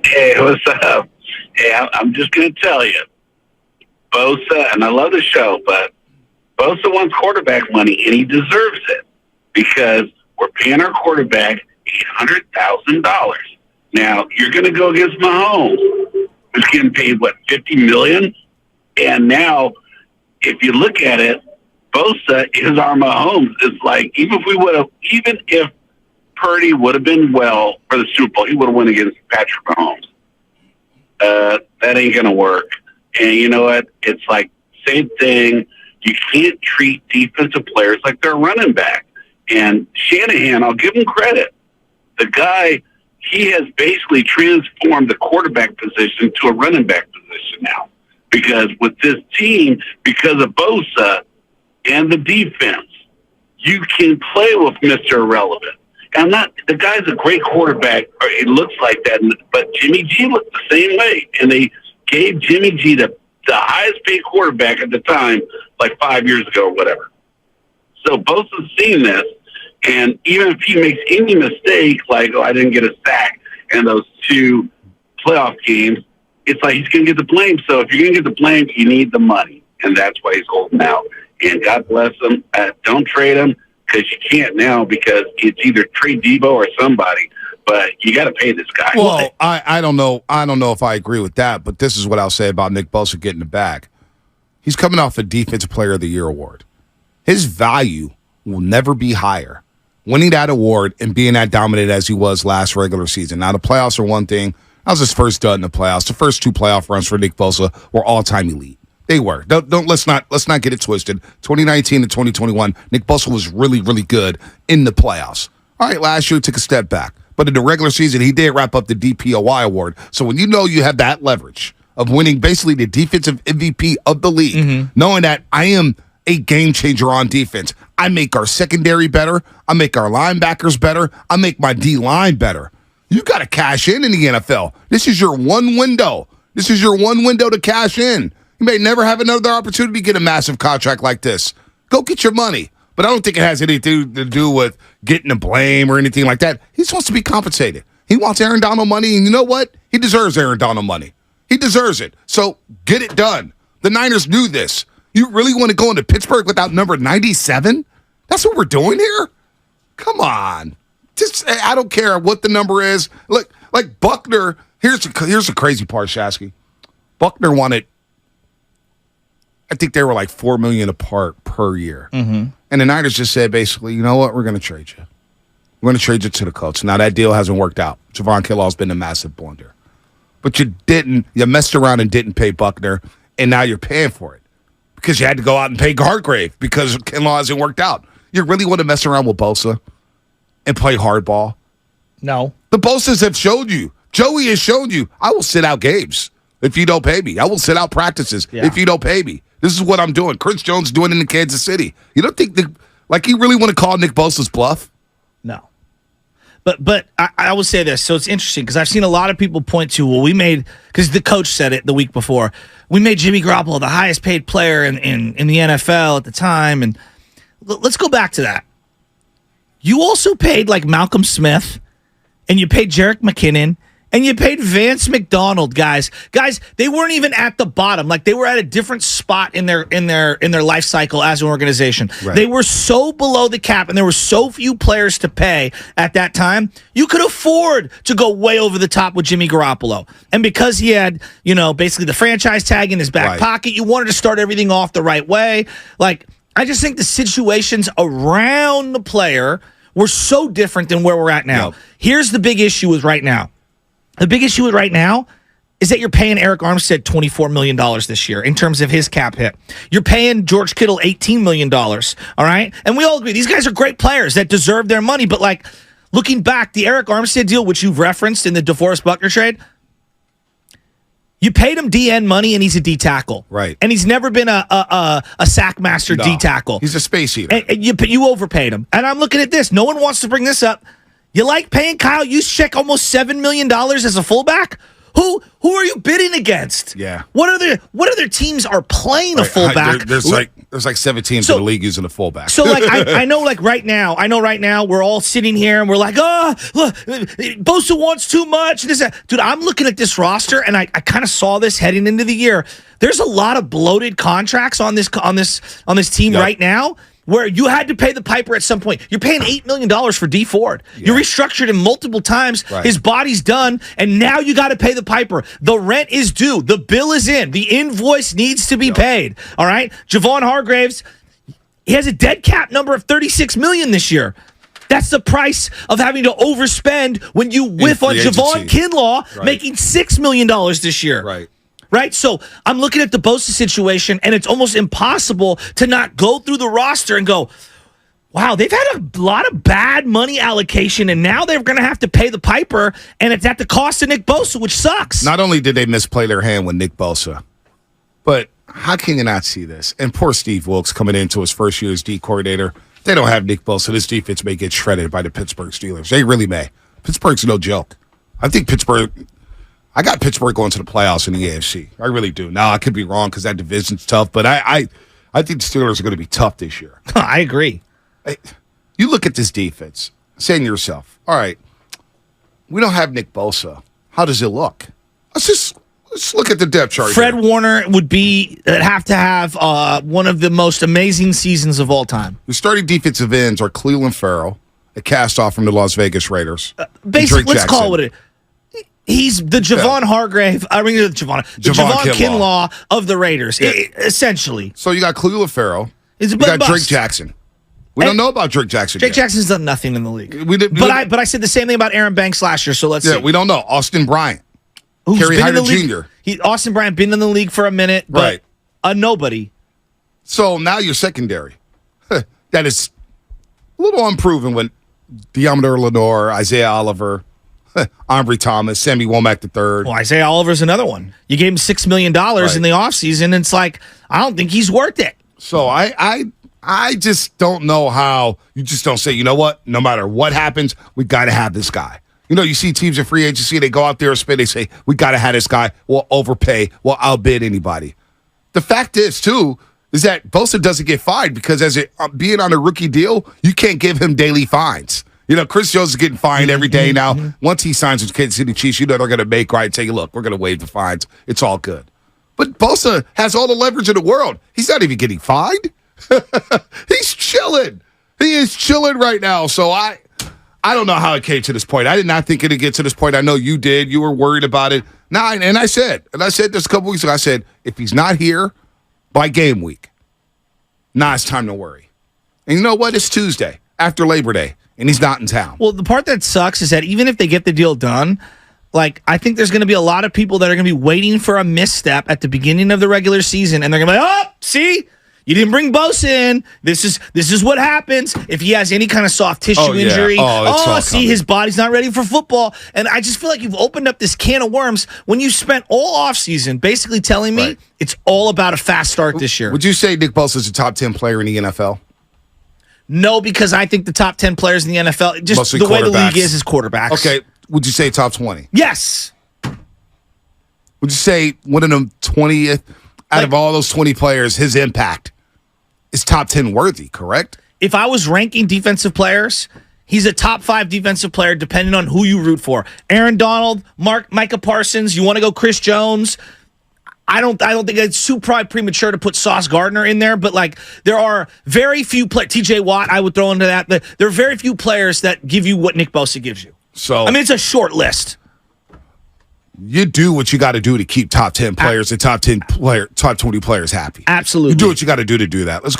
Hey, what's up? Hey, I'm just going to tell you, Bosa, and I love the show, but Bosa wants quarterback money, and he deserves it because we're paying our quarterback $800,000. Now, you're going to go against Mahomes, who's getting paid, $50 million? And now, if you look at it, Bosa is our Mahomes. It's like, even if Purdy would have been well for the Super Bowl, he would have won against Patrick Mahomes. That ain't going to work. And you know what? It's like, same thing. You can't treat defensive players like they're running back. And Shanahan, I'll give him credit. The guy, he has basically transformed the quarterback position to a running back position now. Because with this team, because of Bosa and the defense, you can play with Mr. Irrelevant. The guy's a great quarterback, or it looks like that, but Jimmy G looked the same way. And they gave Jimmy G the highest paid quarterback at the time, like 5 years ago or whatever. So Bosa's seen this, and even if he makes any mistake, like, I didn't get a sack in those two playoff games, it's like he's going to get the blame. So if you're going to get the blame, you need the money, and that's why he's holding out. And God bless him. Don't trade him, because you can't now, because it's either trade Debo or somebody. But you got to pay this guy. Well, I don't know. I don't know if I agree with that, but this is what I'll say about Nick Bosa getting the bag. He's coming off a Defensive Player of the Year award. His value will never be higher winning that award and being that dominant as he was last regular season. Now, the playoffs are one thing. That was his first dud in the playoffs. The first two playoff runs for Nick Bosa were all-time elite. They were. Let's not get it twisted. 2019 to 2021, Nick Bosa was really, really good in the playoffs. All right, last year he took a step back. But in the regular season, he did wrap up the DPOY award. So when you know you have that leverage of winning basically the defensive MVP of the league, knowing that I am a game changer on defense, I make our secondary better, I make our linebackers better, I make my D-line better. You got to cash in the NFL. This is your one window. This is your one window to cash in. You may never have another opportunity to get a massive contract like this. Go get your money. But I don't think it has anything to do with getting the blame or anything like that. He just wants to be compensated. He wants Aaron Donald money, and you know what? He deserves Aaron Donald money. He deserves it. So get it done. The Niners knew this. You really want to go into Pittsburgh without number 97? That's what we're doing here? Come on. I don't care what the number is. Look, like Buckner, here's the crazy part, Shasky. Buckner wanted, I think they were like $4 million apart per year. And the Niners just said, basically, you know what? We're going to trade you. We're going to trade you to the Colts. Now, that deal hasn't worked out. Javon Kinlaw's been a massive blunder. But you messed around and didn't pay Buckner, and now you're paying for it because you had to go out and pay Hargrave because Kinlaw hasn't worked out. You really want to mess around with Bosa and play hardball? No. The Bosas have showed you. Joey has shown you, I will sit out games if you don't pay me. I will sit out practices if you don't pay me. This is what I'm doing. Chris Jones doing it in Kansas City. You don't think you really want to call Nick Bosa's bluff? No. But I will say this. So it's interesting because I've seen a lot of people point to, well, we made, because the coach said it the week before, we made Jimmy Garoppolo the highest paid player in the NFL at the time. And let's go back to that. You also paid like Malcolm Smith, and you paid Jerick McKinnon, and you paid Vance McDonald, guys. Guys, they weren't even at the bottom. Like, they were at a different spot in their life cycle as an organization. Right. They were so below the cap, and there were so few players to pay at that time. You could afford to go way over the top with Jimmy Garoppolo. And because he had, basically the franchise tag in his back pocket, you wanted to start everything off the right way. Like, I just think the situations around the player were so different than where we're at now. Yep. Here's the big issue with right now. The big issue with right now is that you're paying Eric Armstead $24 million this year in terms of his cap hit. You're paying George Kittle $18 million, all right? And we all agree, these guys are great players that deserve their money, but, like, looking back, the Eric Armstead deal, which you've referenced in the DeForest Buckner trade, you paid him DN money, and he's a D tackle. Right. And he's never been a sack master D tackle. He's a space eater. And you overpaid him. And I'm looking at this. No one wants to bring this up. You like paying Kyle Juszczyk almost $7 million as a fullback? Who are you bidding against? Yeah. What other teams are playing a fullback? There's like 7 teams in the league using a fullback. So like I know right now we're all sitting here and we're like, oh, look, Bosa wants too much. Dude, I'm looking at this roster and I kind of saw this heading into the year. There's a lot of bloated contracts on this team right now, where you had to pay the piper at some point. You're paying $8 million for D Ford. You restructured him multiple times. Right. His body's done, and now you got to pay the piper. The rent is due. The bill is in. The invoice needs to be paid. All right? Javon Hargraves, he has a dead cap number of $36 million this year. That's the price of having to overspend when you whiff on Javon Kinlaw, making $6 million this year. Right? So I'm looking at the Bosa situation, and it's almost impossible to not go through the roster and go, wow, they've had a lot of bad money allocation, and now they're going to have to pay the piper, and it's at the cost of Nick Bosa, which sucks. Not only did they misplay their hand with Nick Bosa, but how can you not see this? And poor Steve Wilkes coming into his first year as D coordinator. They don't have Nick Bosa. This defense may get shredded by the Pittsburgh Steelers. They really may. Pittsburgh's no joke. I got Pittsburgh going to the playoffs in the AFC. I really do. Now, I could be wrong because that division's tough, but I think the Steelers are going to be tough this year. I agree. You look at this defense, saying to yourself, all right, we don't have Nick Bosa. How does it look? Let's look at the depth chart. Fred Warner would have to have one of the most amazing seasons of all time. The starting defensive ends are Cleveland Farrell, a cast-off from the Las Vegas Raiders. Basically, let's call it what it is. He's the Javon Hargrave. I mean, Javon Kinlaw of the Raiders, essentially. So you got Cleveland Farrell. You got Drake Jackson. We don't know about Drake Jackson. Drake Jackson's done nothing in the league. But I said the same thing about Aaron Banks last year. So let's see. We don't know. Austin Bryant, Kerry Hyder Jr. Austin Bryant been in the league for a minute, but a nobody. So now your secondary, that is a little unproven with Deommodore Lenoir, Isaiah Oliver, Omri Thomas, Sammy Womack III. Well, Isaiah Oliver's another one. You gave him $6 million in the offseason. It's like, I don't think he's worth it. So I just don't know how you just don't say, you know what, no matter what happens, we got to have this guy. You know, you see teams in free agency, they go out there and spend, they say, we got to have this guy. We'll overpay. We'll outbid anybody. The fact is, too, is that Bosa doesn't get fined because being on a rookie deal, you can't give him daily fines. You know, Chris Jones is getting fined every day now. Once he signs with Kansas City Chiefs, you know they're going to make right and say, look, we're going to waive the fines. It's all good. But Bosa has all the leverage in the world. He's not even getting fined. He's chilling. He is chilling right now. So I don't know how it came to this point. I did not think it'd get to this point. I know you did. You were worried about it. Now, and I said this a couple weeks ago, I said, if he's not here by game week, now it's time to worry. And you know what? It's Tuesday after Labor Day. And he's not in town. Well, the part that sucks is that even if they get the deal done, like, I think there's going to be a lot of people that are going to be waiting for a misstep at the beginning of the regular season, and they're going to be like, oh, see? You didn't bring Bosa in. This is what happens if he has any kind of soft tissue injury. See, his body's not ready for football. And I just feel like you've opened up this can of worms when you spent all offseason basically telling me it's all about a fast start this year. Would you say Nick Bosa is a top 10 player in the NFL? No, because I think the top 10 players in the NFL, just mostly the way the league is quarterbacks. Okay. Would you say top 20? Yes. Would you say one of them 20th, out of all those 20 players, his impact is top 10 worthy, correct? If I was ranking defensive players, he's a top 5 defensive player depending on who you root for. Aaron Donald, Micah Parsons, you want to go Chris Jones? I don't think it's too probably premature to put Sauce Gardner in there, but like there are very few players. TJ Watt, I would throw into that. But there are very few players that give you what Nick Bosa gives you. So I mean, it's a short list. You do what you got to do to keep top 10 players and top 20 players happy. Absolutely. You do what you got to do that. Let's go.